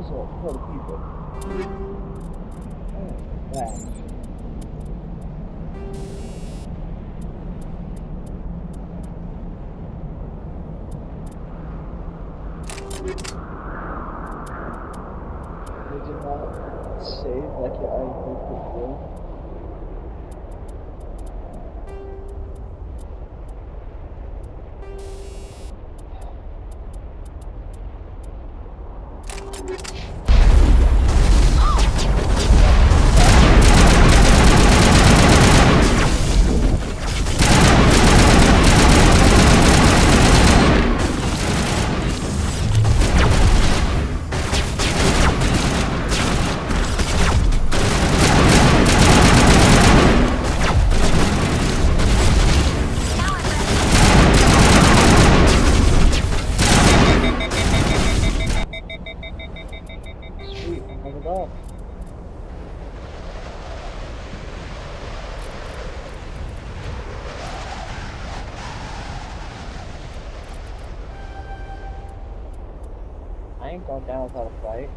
also kill people. Flash. Did you not save like you already did before? Sweet, leveled up. I ain't going down without a fight.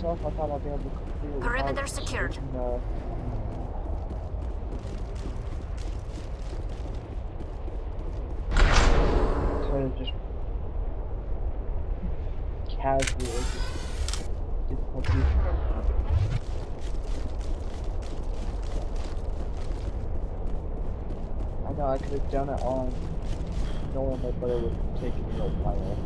myself, I thought I'd be able to complete it. Perimeter secured. Kind of just casually, just difficulty. I know I could have done it on normal, but it would have taken me a while.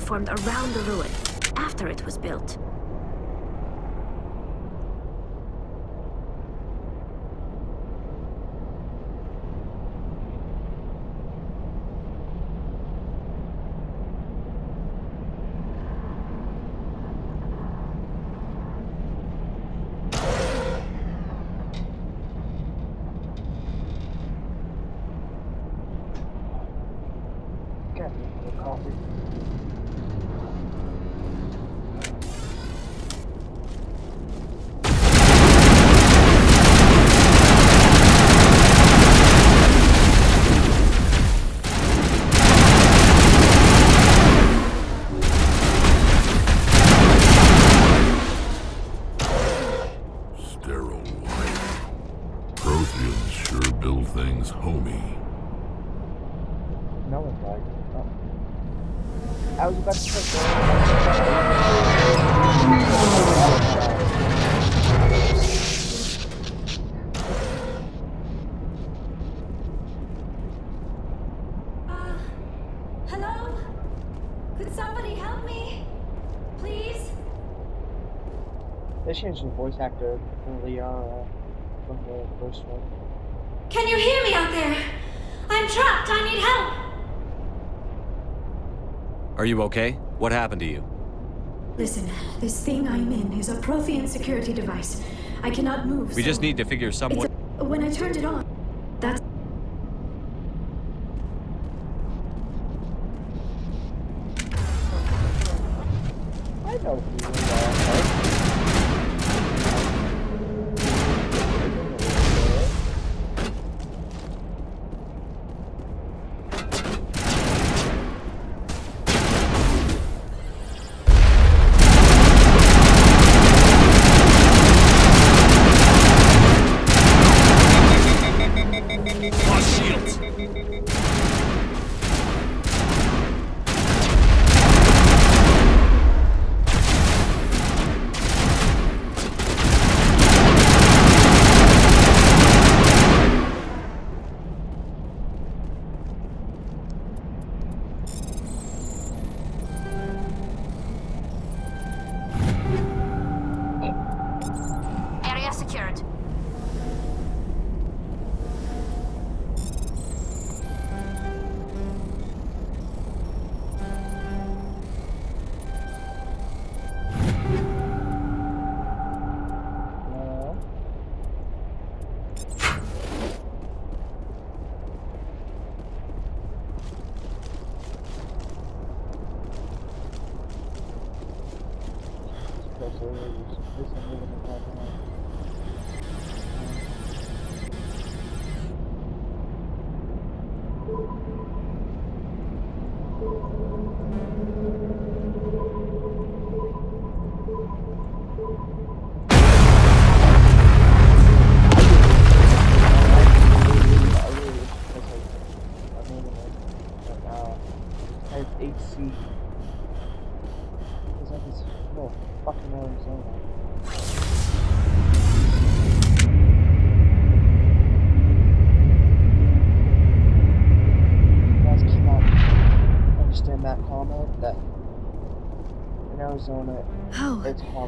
Formed around the ruin after it was built. Got me a little coffee. Things homey. No one died. Oh. I was about to say hello? Could somebody help me? Please? They changed the voice actor from Leon from the first one. Can you hear me out there? I'm trapped. I need help. Are you okay? What happened to you? Listen, this thing I'm in is a Prothean security device. I cannot move. We just need to figure some way. When I turned it on, that's... I know who you are.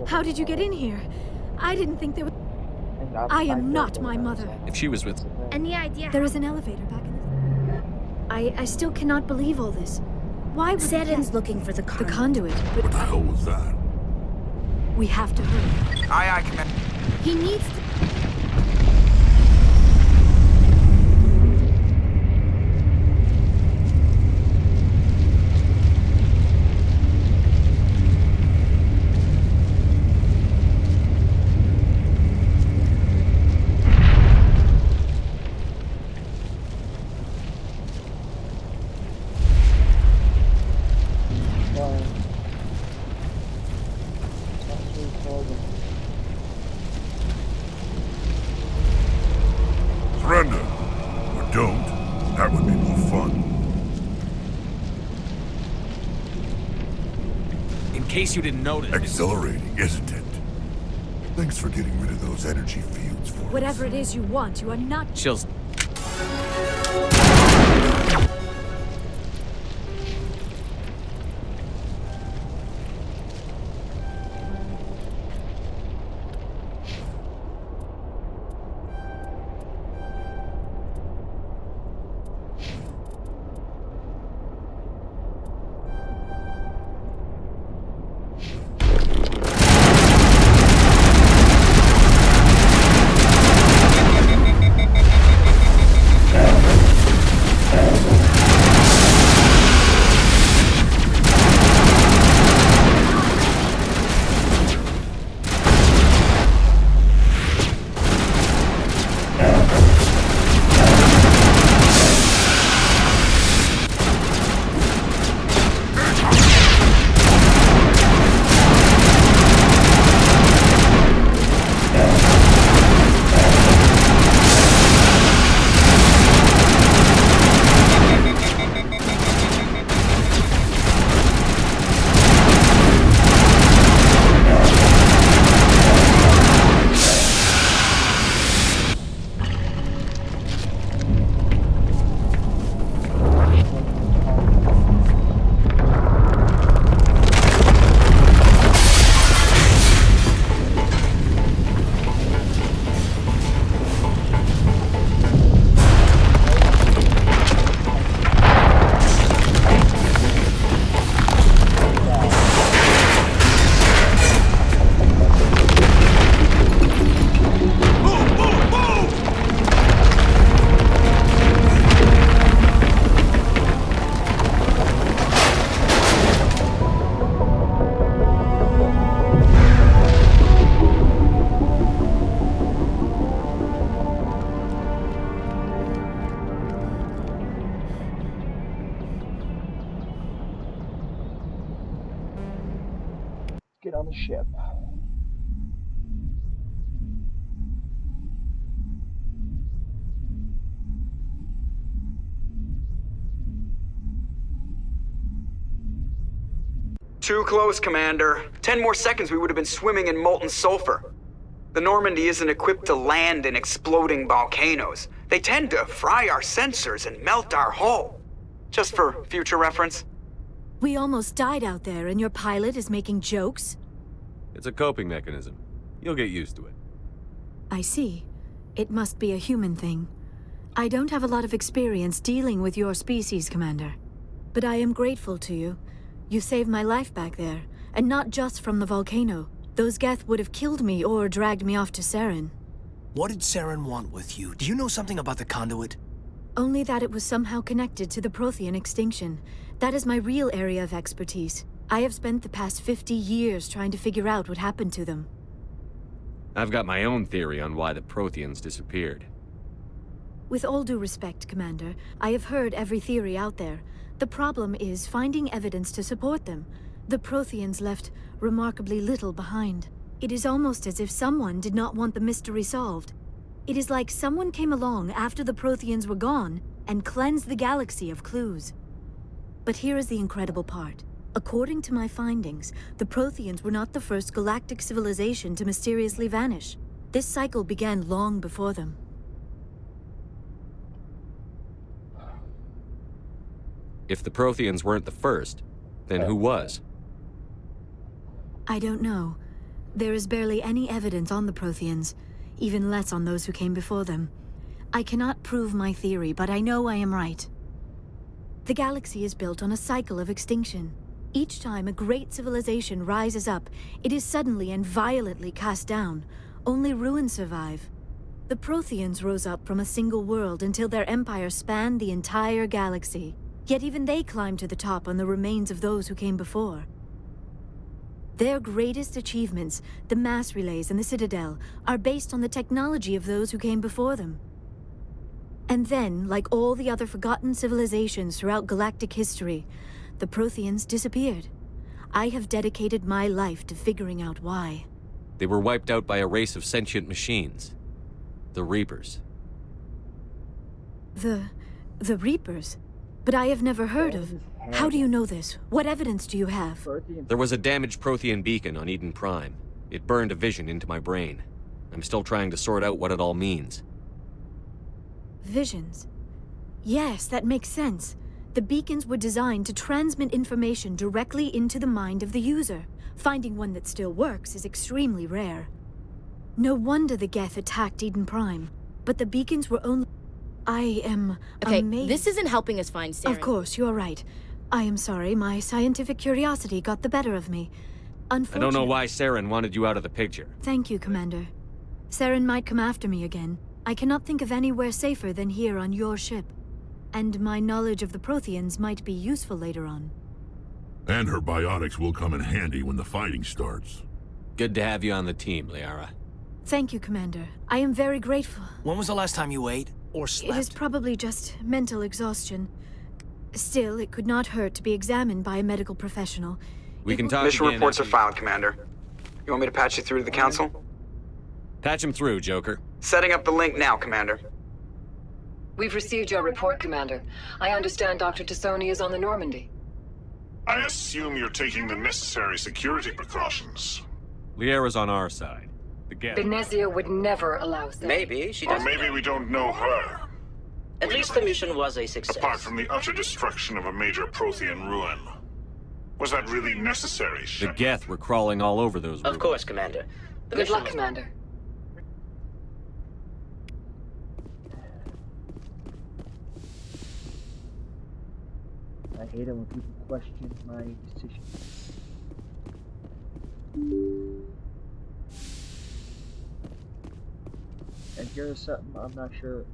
How did you get in here? I didn't think there was... I am not my mother. If she was with... Any idea? There is an elevator back in the... I still cannot believe all this. Why would... Seren's looking for the conduit. The conduit, but... What the hell was that? We have to hurry. Aye, Commander. He needs to... Surrender. Or don't. That would be more fun. In case you didn't notice... Exhilarating, isn't it? Thanks for getting rid of those energy fields for Whatever us. it is you want, you are not... Chills. Get on the ship. Too close, Commander. 10 more seconds we would have been swimming in molten sulfur. The Normandy isn't equipped to land in exploding volcanoes. They tend to fry our sensors and melt our hull. Just for future reference. We almost died out there, and your pilot is making jokes? It's a coping mechanism. You'll get used to it. I see. It must be a human thing. I don't have a lot of experience dealing with your species, Commander. But I am grateful to you. You saved my life back there, and not just from the volcano. Those Geth would have killed me or dragged me off to Saren. What did Saren want with you? Do you know something about the conduit? Only that it was somehow connected to the Prothean extinction. That is my real area of expertise. I have spent the past 50 years trying to figure out what happened to them. I've got my own theory on why the Protheans disappeared. With all due respect, Commander, I have heard every theory out there. The problem is finding evidence to support them. The Protheans left remarkably little behind. It is almost as if someone did not want the mystery solved. It is like someone came along after the Protheans were gone and cleansed the galaxy of clues. But here is the incredible part. According to my findings, the Protheans were not the first galactic civilization to mysteriously vanish. This cycle began long before them. If the Protheans weren't the first, then who was? I don't know. There is barely any evidence on the Protheans, even less on those who came before them. I cannot prove my theory, but I know I am right. The galaxy is built on a cycle of extinction. Each time a great civilization rises up, it is suddenly and violently cast down. Only ruins survive. The Protheans rose up from a single world until their empire spanned the entire galaxy. Yet even they climbed to the top on the remains of those who came before. Their greatest achievements, the mass relays and the Citadel, are based on the technology of those who came before them. And then, like all the other forgotten civilizations throughout galactic history, the Protheans disappeared. I have dedicated my life to figuring out why. They were wiped out by a race of sentient machines. The Reapers. The Reapers? But I have never heard of... How do you know this? What evidence do you have? Prothean. There was a damaged Prothean beacon on Eden Prime. It burned a vision into my brain. I'm still trying to sort out what it all means. Visions. Yes, that makes sense. The beacons were designed to transmit information directly into the mind of the user. Finding one that still works is extremely rare. No wonder the Geth attacked Eden Prime. But the beacons were only... I am Okay, amazed. this isn't helping us find Saren. Of course, you're right. I am sorry, my scientific curiosity got the better of me. I don't know why Saren wanted you out of the picture. Thank you, Commander. Saren might come after me again. I cannot think of anywhere safer than here on your ship. And my knowledge of the Protheans might be useful later on. And her biotics will come in handy when the fighting starts. Good to have you on the team, Liara. Thank you, Commander. I am very grateful. When was the last time you ate? Or It slept? is probably just mental exhaustion. Still, it could not hurt to be examined by a medical professional. We can will- talk Mission again reports are after- filed, Commander. You want me to patch you through to the Council? Patch him through, Joker. Setting up the link now, Commander. We've received your report, Commander. I understand Dr. Tassoni is on the Normandy. I assume you're taking the necessary security precautions. Liara's on our side. The Geth. Benezia would never allow that. Maybe she Or doesn't. maybe we don't know her. At least the mission was a success. Apart from the utter destruction of a major Prothean ruin. Was that really necessary, The Shepard? Geth were crawling all over those Of ruins. course, Commander. The Good mission luck, was- Commander. I hate it when people question my decisions. And here's something I'm not sure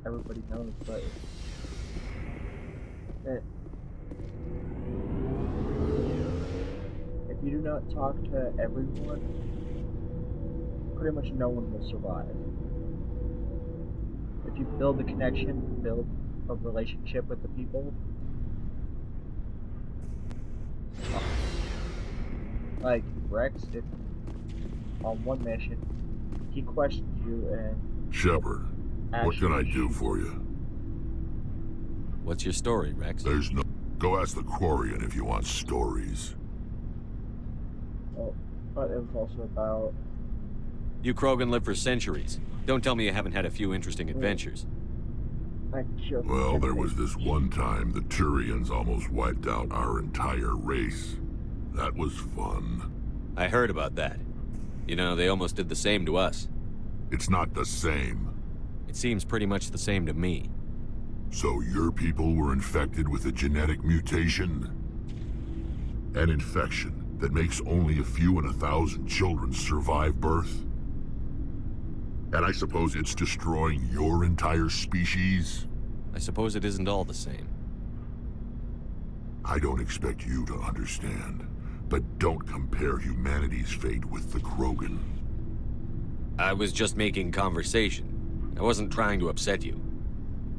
everybody knows, but that if you do not talk to everyone, pretty much no one will survive. If you build a connection, build a relationship with the people, like Rex did on one mission, he questioned you and Shepard, what can I do for you? What's your story, Rex? There's no... Go ask the Quarian if you want stories. well, but it was also about You Krogan lived for centuries. Don't tell me you haven't had a few interesting adventures. I just Well, there was this one time the Turians almost wiped out our entire race. That was fun. I heard about that. You know, they almost did the same to us. It's not the same. It seems pretty much the same to me. So your people were infected with a genetic mutation? An infection that makes only a few in 1,000 children survive birth? And I suppose it's destroying your entire species? I suppose it isn't all the same. I don't expect you to understand, but don't compare humanity's fate with the Krogan. I was just making conversation. I wasn't trying to upset you.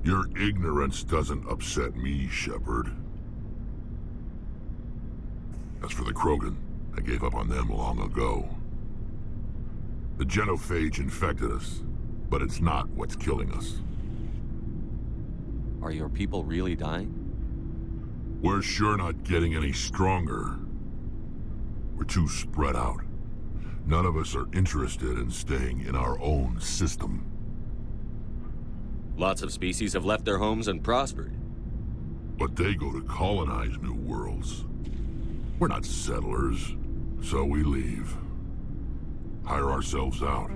Your ignorance doesn't upset me, Shepard. As for the Krogan, I gave up on them long ago. The genophage infected us, but it's not what's killing us. Are your people really dying? We're sure not getting any stronger. We're too spread out. None of us are interested in staying in our own system. Lots of species have left their homes and prospered. But they go to colonize new worlds. We're not settlers, so we leave. Hire ourselves out.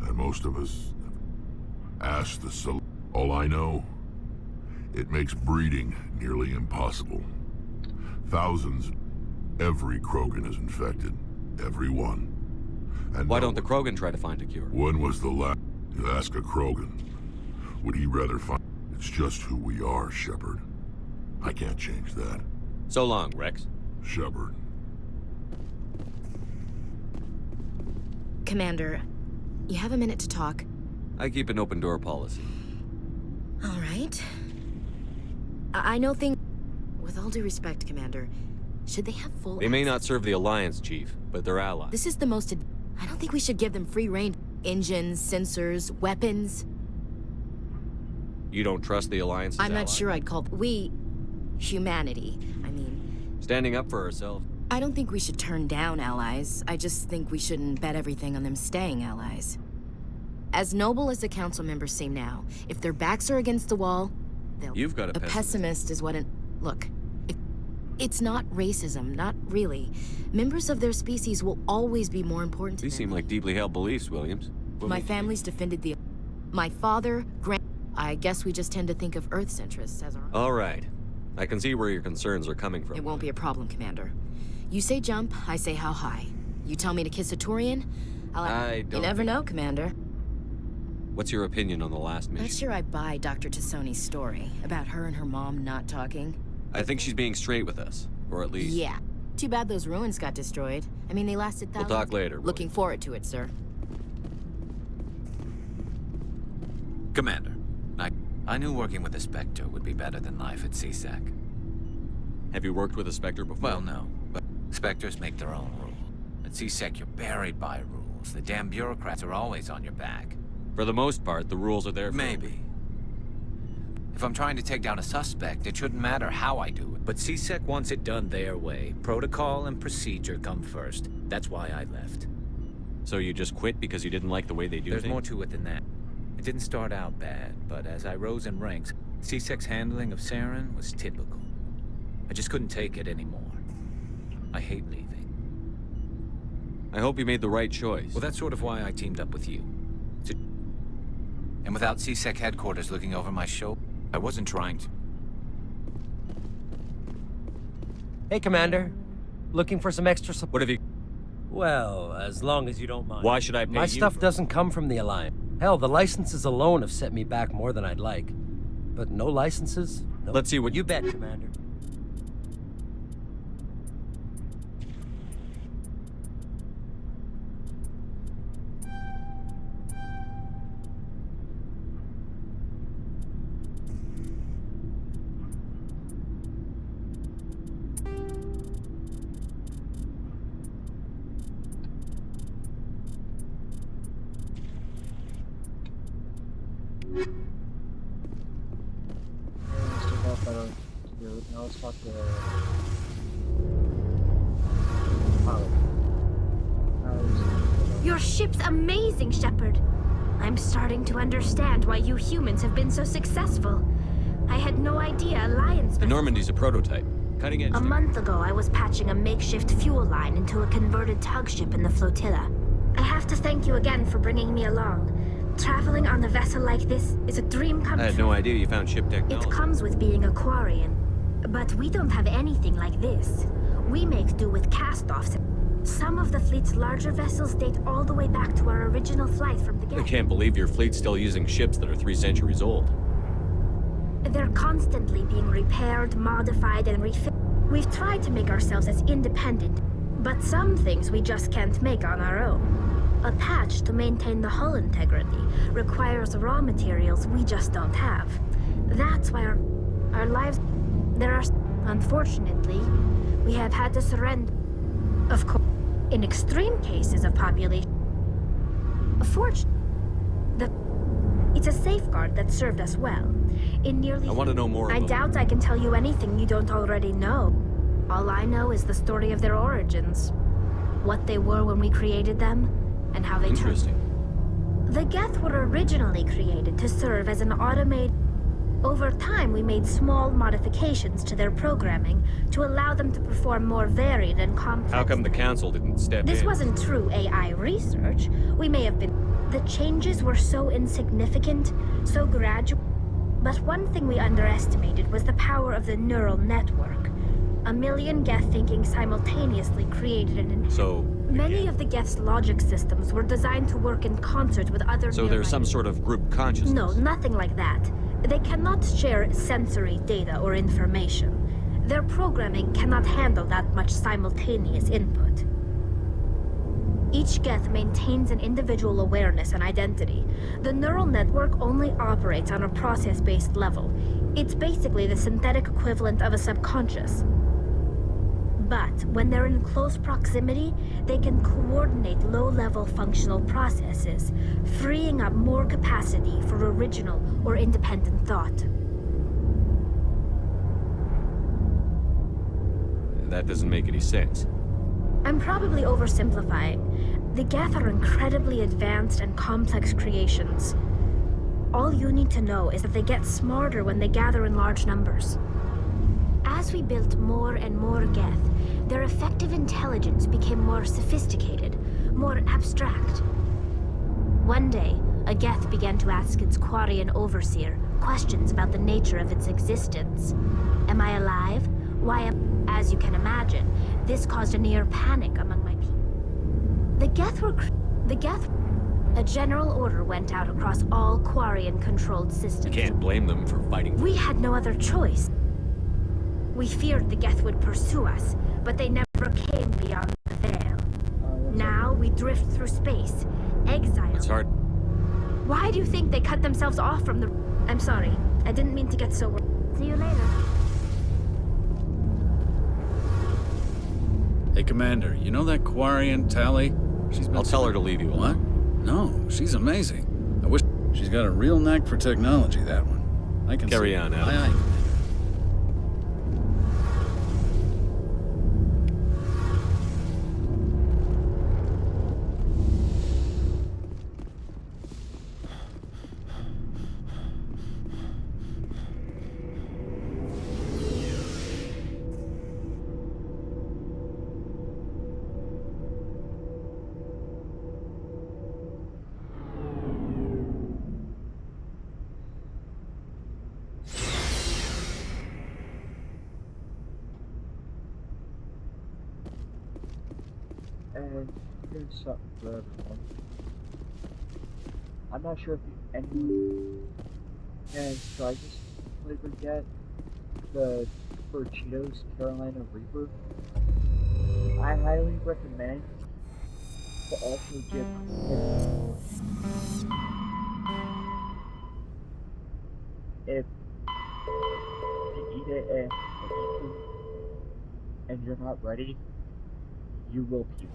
And most of us ask the all I know, it makes breeding nearly impossible. Thousands. Every Krogan is infected. Every one. And Why no don't the Krogan try to find a cure? When was the last? You ask a Krogan. Would he rather find? It's just who we are, Shepard. I can't change that. So long, Rex. Shepard. Commander, you have a minute to talk? I keep an open door policy. All right. I know things... With all due respect, Commander, should they have full... They may not serve the Alliance, Chief, but they're allies. This is the most... I don't think we should give them free rein. Engines, sensors, weapons. You don't trust the Alliance's I'm not allies? sure I'd call... We... Humanity. I mean... Standing up for ourselves. I don't think we should turn down allies. I just think we shouldn't bet everything on them staying allies. As noble as the council members seem now, if their backs are against the wall, they'll... You've got a pessimist is what an... Look, it's not racism, not really. Members of their species will always be more important to them. These seem like deeply held beliefs, Williams. My family's defended the... My father, I guess we just tend to think of Earth's interests as our... All right. I can see where your concerns are coming from. It won't be a problem, Commander. You say jump, I say how high. You tell me to kiss a Turian, I don't... You never know, Commander. What's your opinion on the last mission? Not sure I buy Dr. T'Soni's story about her and her mom not talking. I think she's being straight with us. Or at least... Yeah. Too bad those ruins got destroyed. I mean, they lasted thousands... We'll talk later. Looking forward to it, sir. Commander, I knew working with a Spectre would be better than life at CSEC. Have you worked with a Spectre before? Well, no. But Spectres make their own rules. At CSEC, you're buried by rules. The damn bureaucrats are always on your back. For the most part, the rules are there for... Maybe. If I'm trying to take down a suspect, it shouldn't matter how I do it. But CSEC wants it done their way. Protocol and procedure come first. That's why I left. So you just quit because you didn't like the way they do There's things? more to it than that. It didn't start out bad, but as I rose in ranks, CSEC's handling of Saren was typical. I just couldn't take it anymore. I hate leaving. I hope you made the right choice. Well, that's sort of why I teamed up with you. And without CSEC headquarters looking over my shoulder, I wasn't trying to. Hey, Commander. Looking for some extra support? What have you... Well, as long as you don't mind. Why should I pay My you stuff for... doesn't come from the Alliance. Hell, the licenses alone have set me back more than I'd like. But no licenses? Nope. Let's see what... You bet, Commander. Now let's talk to... Your ship's amazing, Shepard. I'm starting to understand why you humans have been so successful. I had no idea Alliance... The Normandy's a prototype. Cutting edge... A month ago, I was patching a makeshift fuel line into a converted tug ship in the flotilla. I have to thank you again for bringing me along. Traveling on a vessel like this is a dream come true. I had no idea you found ship technology. It comes with being a Quarian. But we don't have anything like this. We make do with cast-offs. Some of the fleet's larger vessels date all the way back to our original flight from the I get. can't believe your fleet's still using ships that are 3 centuries old. They're constantly being repaired, modified, and refitted. We've tried to make ourselves as independent, but some things we just can't make on our own. A patch to maintain the hull integrity requires raw materials we just don't have. That's why our lives... There are... Unfortunately, we have had to surrender. Of course, in extreme cases of population... It's a safeguard that served us well. In nearly... I want to know more I about... doubt I can tell you anything you don't already know. All I know is the story of their origins. What they were when we created them, and how they turned. Interesting. The Geth were originally created to serve as an automated... Over time, we made small modifications to their programming to allow them to perform more varied and complex... How come the Council didn't step in? This wasn't true AI research. We may have been... The changes were so insignificant, so gradual. But one thing we underestimated was the power of the neural network. A million Geth thinking simultaneously created an... So... Many of the Geth's logic systems were designed to work in concert with other... So there's some sort of group consciousness? No, nothing like that. They cannot share sensory data or information. Their programming cannot handle that much simultaneous input. Each Geth maintains an individual awareness and identity. The neural network only operates on a process-based level. It's basically the synthetic equivalent of a subconscious. But when they're in close proximity, they can coordinate low-level functional processes, freeing up more capacity for original or independent thought. That doesn't make any sense. I'm probably oversimplifying. The Geth are incredibly advanced and complex creations. All you need to know is that they get smarter when they gather in large numbers. As we built more and more Geth, their effective intelligence became more sophisticated, more abstract. One day, a Geth began to ask its Quarian overseer questions about the nature of its existence. Am I alive? Why am... As you can imagine, this caused a near panic among my people. A general order went out across all Quarian-controlled systems. You can't blame them for fighting. We had no other choice. We feared the Geth would pursue us, but they never came beyond the veil. Now we drift through space, exiled. It's hard. Why do you think they cut themselves off from the... I'm sorry, I didn't mean to get so... See you later. Hey, Commander, you know that Quarian Tali? I'll tell her to leave you alone. What? No, she's amazing. I wish... She's got a real knack for technology, that one. I can Carry on, Alex. Aye, aye. And here's something for everyone. I'm not sure if anyone has tried this flavor yet. The for Cheetos Carolina Reaper. I highly recommend to also give if you eat it and you're not ready, you will puke.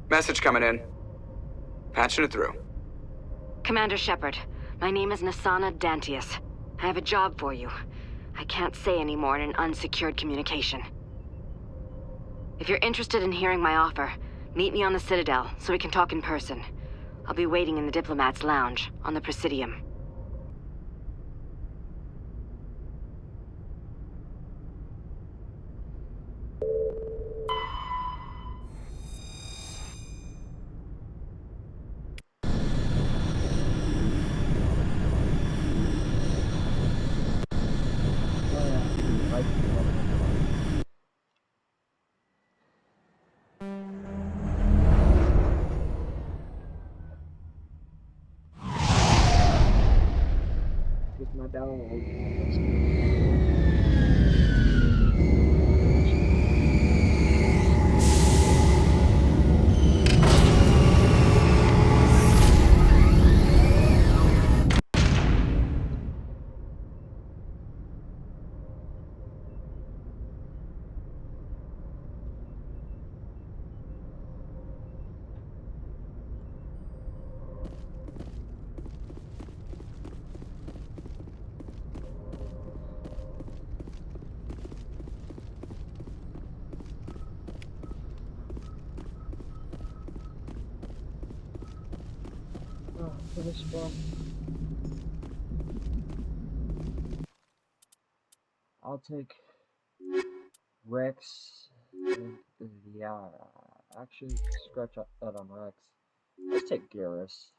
Message coming in. Patching it through. Commander Shepard, my name is Nassana Dantius. I have a job for you. I can't say any more in an unsecured communication. If you're interested in hearing my offer, meet me on the Citadel so we can talk in person. I'll be waiting in the Diplomat's Lounge on the Presidium. My download. For this one, I'll take Rex Yeah, actually, scratch that on Rex. Let's take Garrus.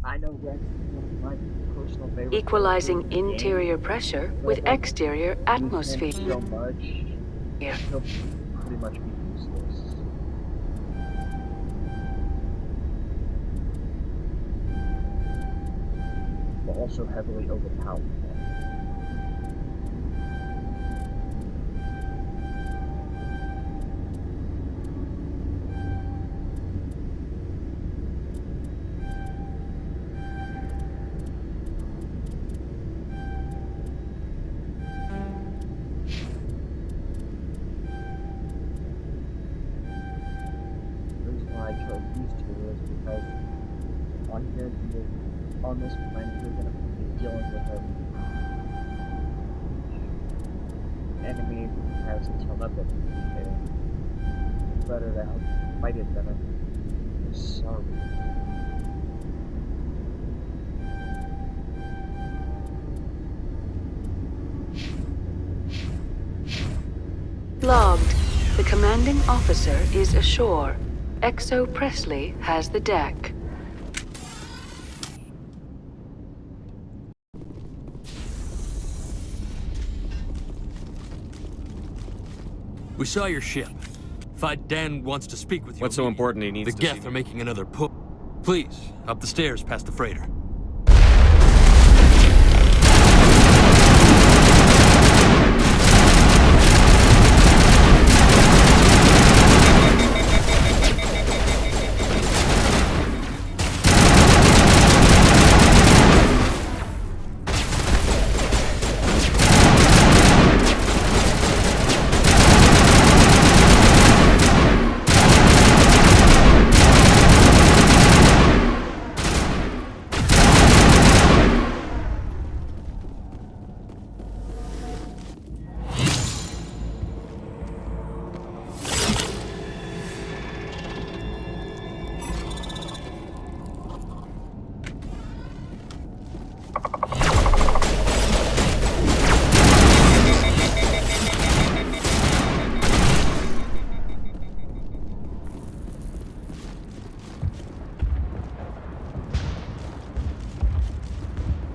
I know Rex is one of my personal favorite. Equalizing interior pressure with exterior atmosphere. So much. Yeah. He'll pretty much be useless. But also heavily overpowered. On this planet, you're going to be dealing with an enemy who has telepathy. Better to help fight it than a sorry. Logged. The commanding officer is ashore. Exo Presley has the deck. We saw your ship. Fight Dan wants to speak with you. What's so important he needs the to see Geth me? are making another push. Please, up the stairs past the freighter.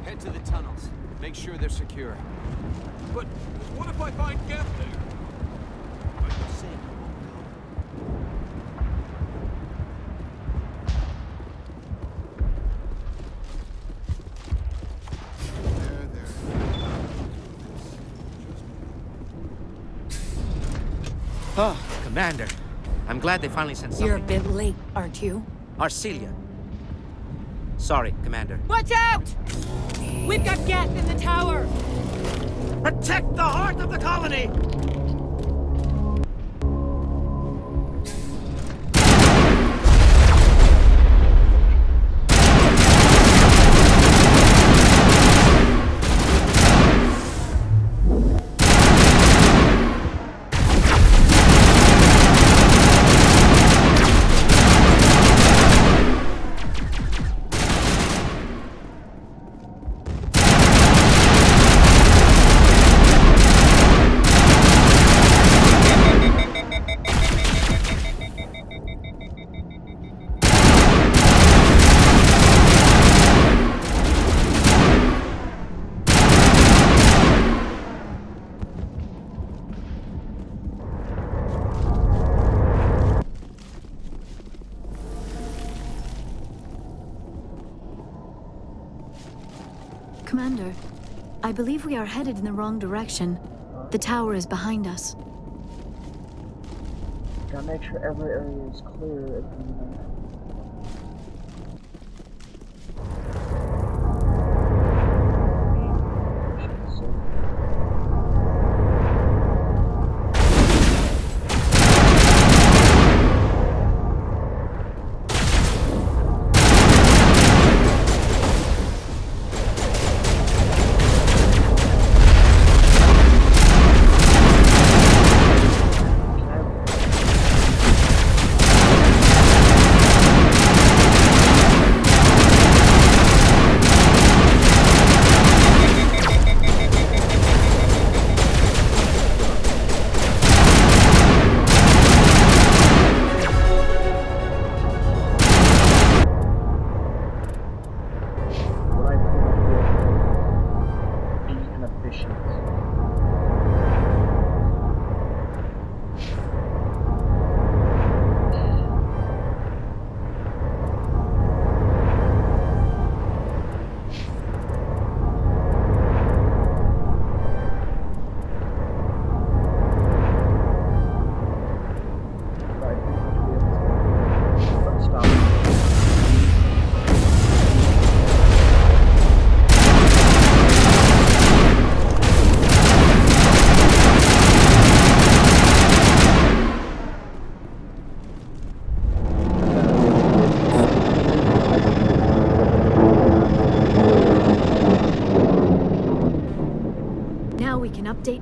Head to the tunnels. Make sure they're secure. But what if I find Geth there? Are you saying you won't go? Oh, Commander. I'm glad they finally sent something. You're a bit late, aren't you? Arcelia. Sorry, Commander. Watch out! We've got Geth in the tower! Protect the heart of the colony! Commander, I believe we are headed in the wrong direction. The tower is behind us. Gotta make sure every area is clear.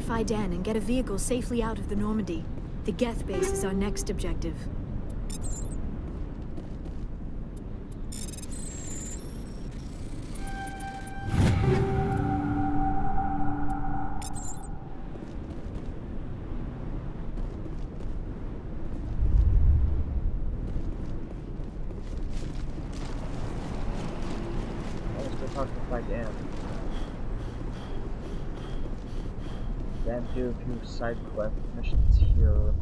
Notify Dan and get a vehicle safely out of the Normandy. The Geth base is our next objective. Then do a few side quest missions here.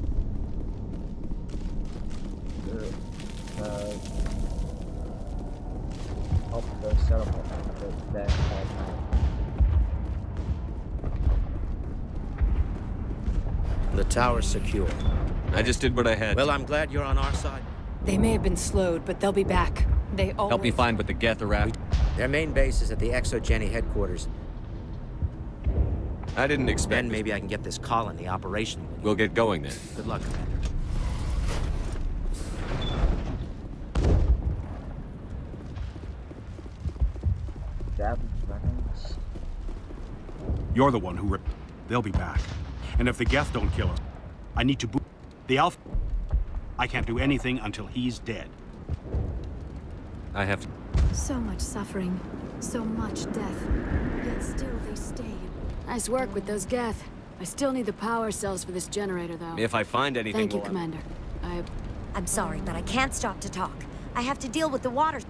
Help the settlement that The tower's secure. I just did what I had. Well, I'm glad you're on our side. They may have been slowed, but they'll be back. They always... Help me find what the Geth are after. Their main base is at the ExoGeni headquarters. I didn't expect Then maybe I can get this colony operational. We'll get going then. Good luck, Commander. You're the one who They'll be back. And if the Geth don't kill us, I need to boot the Alpha. I can't do anything until he's dead. I have to... So much suffering, so much death, yet still they stayed. Nice work with those Geth. I still need the power cells for this generator, though. If I find anything... Thank you, Commander. I'm sorry, but I can't stop to talk. I have to deal with the water.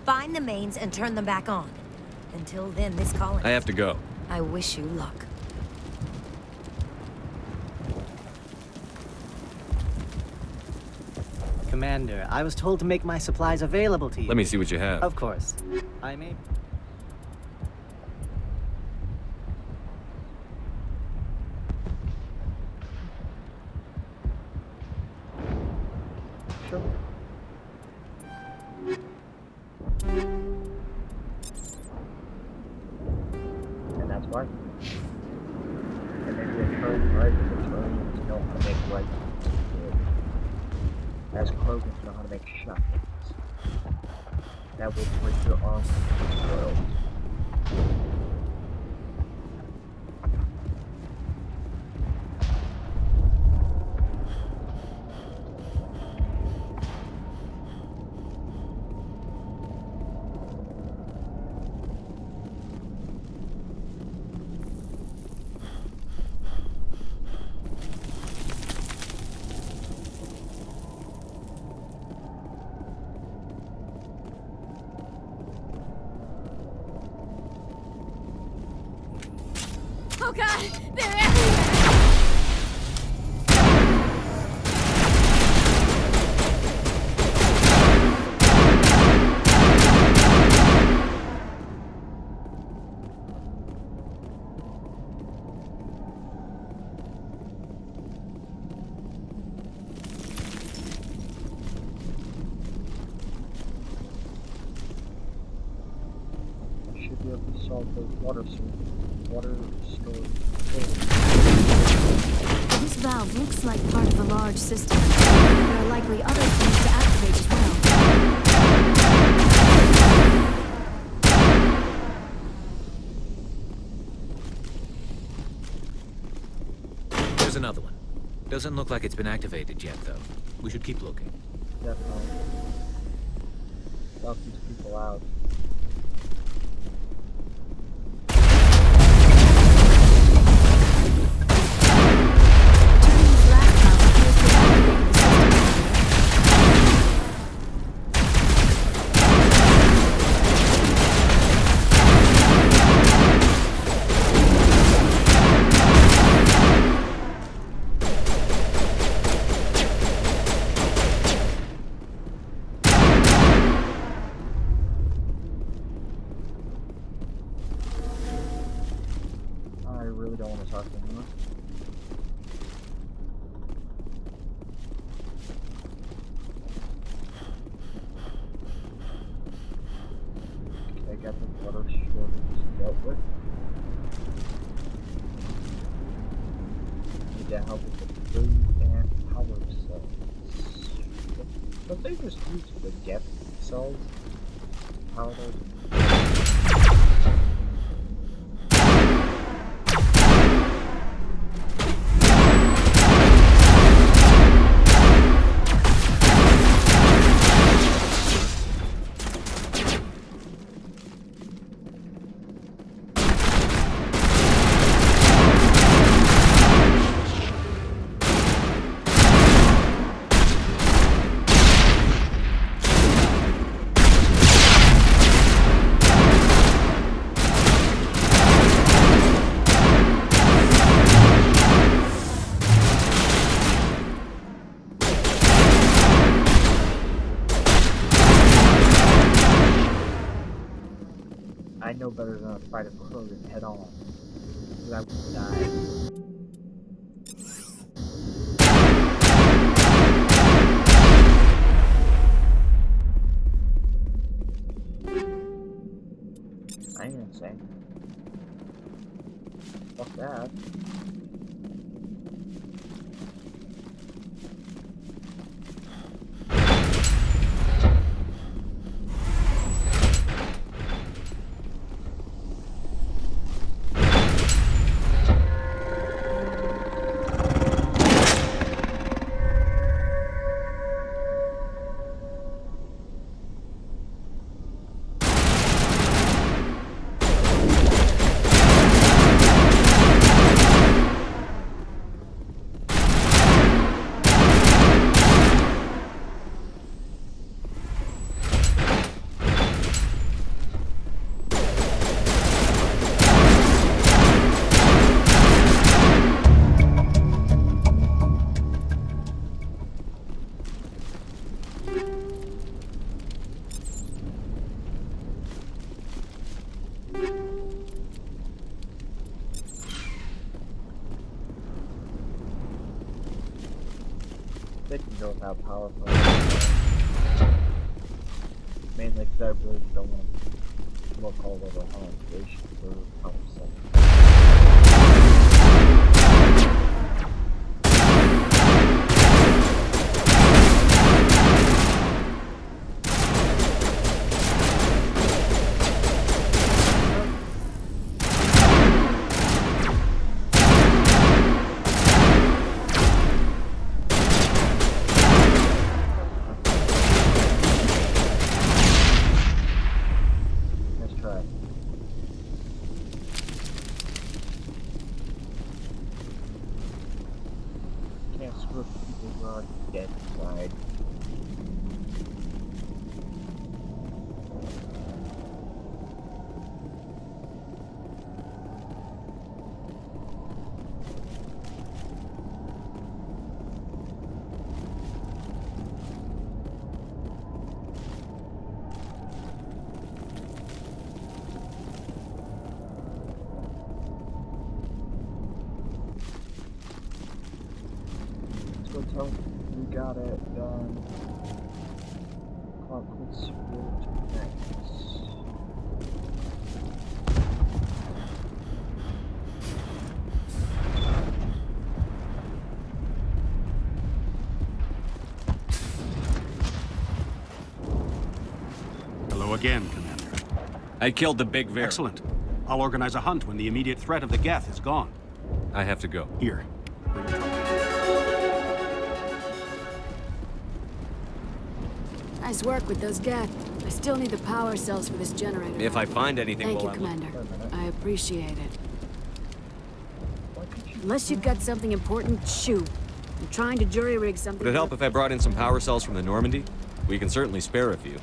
Find the mains and turn them back on. Until then, this colony... I have to go. I wish you luck. Commander, I was told to make my supplies available to you. Let me see what you have. Of course. I may... Sure. And that's why. And maybe a turn right, but the Turians know how to make right. As Krogans know how to make shotguns. That will break your arm from this world. Oh God! They're everywhere! I should be able to solve the water storage. This valve looks like part of a large system. There are likely other things to activate as well. There's another one. Doesn't look like it's been activated yet, though. We should keep looking. Definitely. Help these people out. I really don't want to talk to anyone. Okay, I got the water shortage dealt with. Need to help with the food and power cells. Don't they just use the Geth cells? Power those? know better than to fight a Krogan head on. Because I would die. I ain't gonna say. Fuck that. They can know how powerful I am. Mainly because I really don't want to look all over how creation for power set. We got it done. Clockwork Spirit next. Hello again, Commander. I killed the Big Bear. Excellent. I'll organize a hunt when the immediate threat of the Geth is gone. I have to go. Here. Bring it up. Nice work with those Geth. I still need the power cells for this generator. If I find anything Thank while you, I'm... Commander. I appreciate it. Unless you've got something important, shoot. I'm trying to jury-rig something. Would it help if I brought in some power cells from the Normandy? We can certainly spare a few.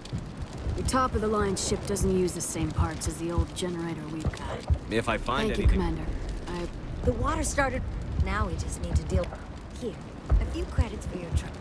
The top-of-the-line ship doesn't use the same parts as the old generator we've got. If I find Thank anything... you, Commander. The water started. Now we just need to deal. Here, a few credits for your trouble.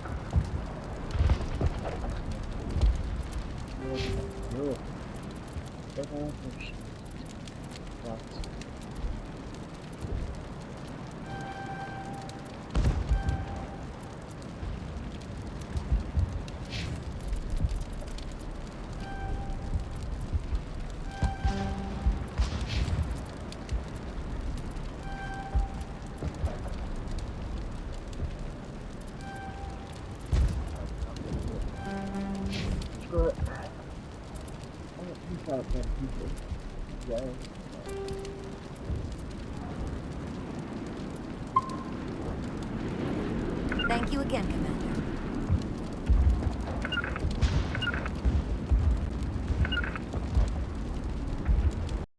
But I don't think that many people. Yeah. Thank you again, Commander.